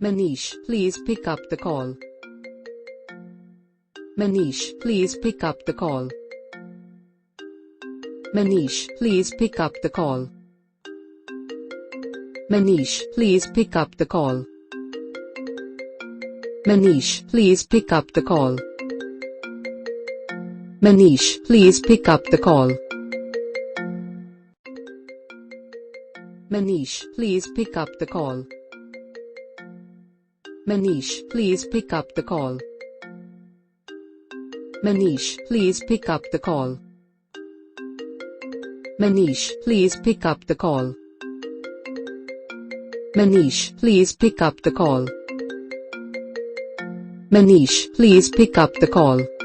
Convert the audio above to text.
Manish, please pick up the call. Manish, please pick up the call. Manish, please pick up the call. Manish, please pick up the call. Manish, please pick up the call. Manish, please pick up the call. Manish, please pick up the call. Manish, please pick up the call. Manish, please pick up the call. Manish, please pick up the call. Manish, please pick up the call. Manish, please pick up the call.